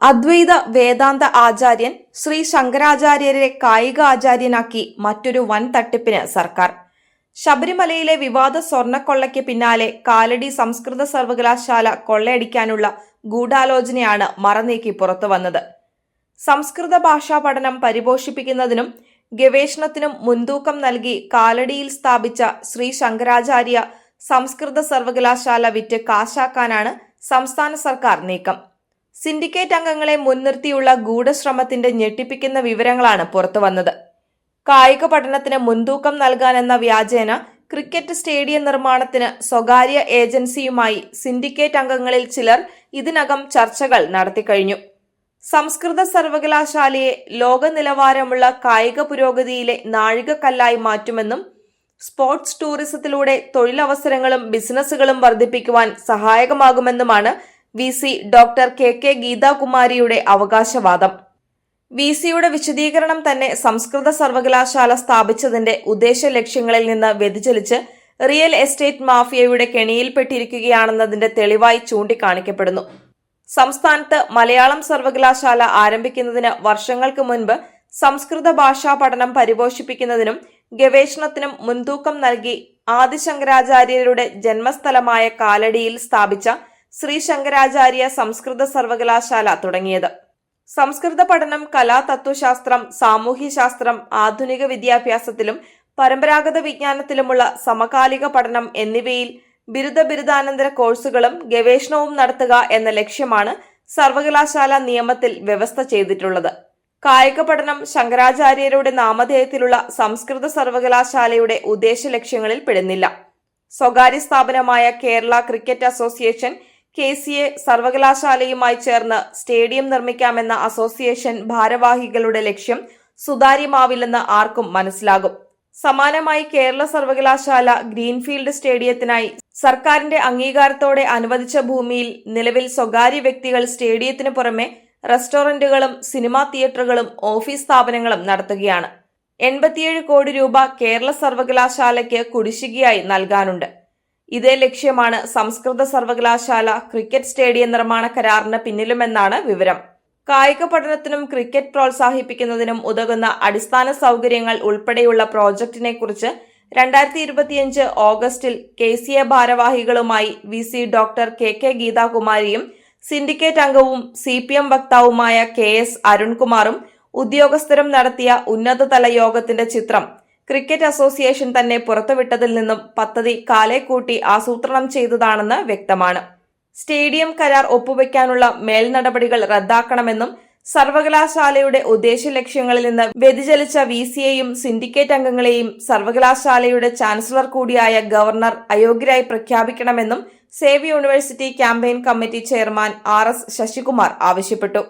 അദ്വൈത വേദാന്ത ആചാര്യൻ ശ്രീ ശങ്കരാചാര്യരെ കായിക ആചാര്യനാക്കി മറ്റൊരു വൻ തട്ടിപ്പിന് സർക്കാർ. ശബരിമലയിലെ വിവാദ സ്വർണ്ണക്കൊള്ളയ്ക്ക് പിന്നാലെ കാലടി സംസ്കൃത സർവകലാശാല കൊള്ളയടിക്കാനുള്ള ഗൂഢാലോചനയാണ് മറനീക്കി പുറത്തുവന്നത്. സംസ്കൃത ഭാഷാ പഠനം പരിപോഷിപ്പിക്കുന്നതിനും ഗവേഷണത്തിനും മുൻതൂക്കം നൽകി കാലടിയിൽ സ്ഥാപിച്ച ശ്രീ ശങ്കരാചാര്യ സംസ്കൃത സർവകലാശാല വിറ്റ് കാശാക്കാനാണ് സംസ്ഥാന സർക്കാർ നീക്കം. സിൻഡിക്കേറ്റ് അംഗങ്ങളെ മുൻനിർത്തിയുള്ള ഗൂഢശ്രമത്തിന്റെ ഞെട്ടിപ്പിക്കുന്ന വിവരങ്ങളാണ് പുറത്തുവന്നത്. കായിക പഠനത്തിന് മുൻതൂക്കം നൽകാനെന്ന വ്യാജേന ക്രിക്കറ്റ് സ്റ്റേഡിയം നിർമ്മാണത്തിന് സ്വകാര്യ ഏജൻസിയുമായി സിൻഡിക്കേറ്റ് അംഗങ്ങളിൽ ചിലർ ഇതിനകം ചർച്ചകൾ നടത്തിക്കഴിഞ്ഞു. സംസ്കൃത സർവകലാശാലയെ ലോക നിലവാരമുള്ള കായിക പുരോഗതിയിലെ നാഴികക്കല്ലായി മാറ്റുമെന്നും സ്പോർട്സ് ടൂറിസത്തിലൂടെ തൊഴിലവസരങ്ങളും ബിസിനസ്സുകളും വർദ്ധിപ്പിക്കുവാൻ സഹായകമാകുമെന്നുമാണ് VC ഡോക്ടർ KK ഗീതാകുമാരിയുടെ അവകാശവാദം. VCയുടെ വിശദീകരണം തന്നെ സംസ്കൃത സർവകലാശാല സ്ഥാപിച്ചതിന്റെ ഉദ്ദേശ ലക്ഷ്യങ്ങളിൽ നിന്ന് വ്യതിചലിച്ച് റിയൽ എസ്റ്റേറ്റ് മാഫിയയുടെ കെണിയിൽപ്പെട്ടിരിക്കുകയാണെന്നതിന്റെ തെളിവായി ചൂണ്ടിക്കാണിക്കപ്പെടുന്നു. സംസ്ഥാനത്ത് മലയാളം സർവകലാശാല ആരംഭിക്കുന്നതിന് വർഷങ്ങൾക്ക് മുൻപ് സംസ്കൃത ഭാഷാ പഠനം പരിപോഷിപ്പിക്കുന്നതിനും ഗവേഷണത്തിനും മുൻതൂക്കം നൽകി ആദിശങ്കരാചാര്യരുടെ ജന്മസ്ഥലമായ കാലടിയിൽ സ്ഥാപിച്ച ശ്രീ ശങ്കരാചാര്യ സംസ്കൃത സർവകലാശാല തുടങ്ങിയത്. സംസ്കൃത പഠനം കലാ, തത്വശാസ്ത്രം, സാമൂഹ്യശാസ്ത്രം, ആധുനിക വിദ്യാഭ്യാസത്തിലും പരമ്പരാഗത വിജ്ഞാനത്തിലുമുള്ള സമകാലിക പഠനം എന്നിവയിൽ ബിരുദാനന്തര കോഴ്സുകളും ഗവേഷണവും നടത്തുക എന്ന ലക്ഷ്യമാണ് സർവകലാശാല നിയമത്തിൽ വ്യവസ്ഥ ചെയ്തിട്ടുള്ളത്. കായിക പഠനം ശങ്കരാചാര്യരുടെ നാമധേയത്തിലുള്ള സംസ്കൃത സർവകലാശാലയുടെ ഉദ്ദേശ ലക്ഷ്യങ്ങളിൽ പെടുന്നില്ല. സ്വകാര്യ സ്ഥാപനമായ കേരള ക്രിക്കറ്റ് അസോസിയേഷൻ KCA സർവകലാശാലയുമായി ചേർന്ന് സ്റ്റേഡിയം നിർമ്മിക്കാമെന്ന അസോസിയേഷൻ ഭാരവാഹികളുടെ ലക്ഷ്യം സുതാര്യമാവില്ലെന്ന് ആർക്കും മനസ്സിലാകും. സമാനമായി കേരള സർവകലാശാല ഗ്രീൻഫീൽഡ് സ്റ്റേഡിയത്തിനായി സർക്കാരിന്റെ അംഗീകാരത്തോടെ അനുവദിച്ച ഭൂമിയിൽ നിലവിൽ സ്വകാര്യ വ്യക്തികൾ സ്റ്റേഡിയത്തിന് പുറമെ റെസ്റ്റോറന്റുകളും സിനിമാ തിയേറ്ററുകളും ഓഫീസ് സ്ഥാപനങ്ങളും നടത്തുകയാണ്. 87 കോടി രൂപ കേരള സർവകലാശാലയ്ക്ക് കുടിശ്ശികയായി നൽകാനുണ്ട്. ഇതേ ലക്ഷ്യമാണ് സംസ്കൃത സർവകലാശാല ക്രിക്കറ്റ് സ്റ്റേഡിയം നിർമ്മാണ കരാറിന് പിന്നിലുമെന്നാണ് വിവരം. കായിക പഠനത്തിനും ക്രിക്കറ്റ് പ്രോത്സാഹിപ്പിക്കുന്നതിനും ഉതകുന്ന അടിസ്ഥാന സൗകര്യങ്ങൾ ഉൾപ്പെടെയുള്ള പ്രോജക്റ്റിനെ കുറിച്ച് 2025 ഓഗസ്റ്റിൽ KCA ഭാരവാഹികളുമായി VC ഡോക്ടർ KK ഗീതാകുമാരിയും സിൻഡിക്കേറ്റ് അംഗവും CPM വക്താവുമായ KS അരുൺകുമാറും ഉദ്യോഗസ്ഥരും നടത്തിയ ഉന്നതതല യോഗത്തിന്റെ ചിത്രം ക്രിക്കറ്റ് അസോസിയേഷൻ തന്നെ പുറത്തുവിട്ടതിൽ നിന്നും പദ്ധതി കാലേക്കൂട്ടി ആസൂത്രണം ചെയ്തതാണെന്ന് വ്യക്തമാണ്. സ്റ്റേഡിയം കരാർ ഒപ്പുവെക്കാനുള്ള മേൽനടപടികൾ റദ്ദാക്കണമെന്നും സർവകലാശാലയുടെ ഉദ്ദേശ ലക്ഷ്യങ്ങളിൽ നിന്ന് വ്യതിചലിച്ച VCയെയും സിൻഡിക്കേറ്റ് അംഗങ്ങളെയും സർവകലാശാലയുടെ ചാൻസലർ കൂടിയായ ഗവർണർ അയോഗ്യരായി പ്രഖ്യാപിക്കണമെന്നും save university campaign committee chairman RS Sasikumar ആവശ്യപ്പെട്ടു.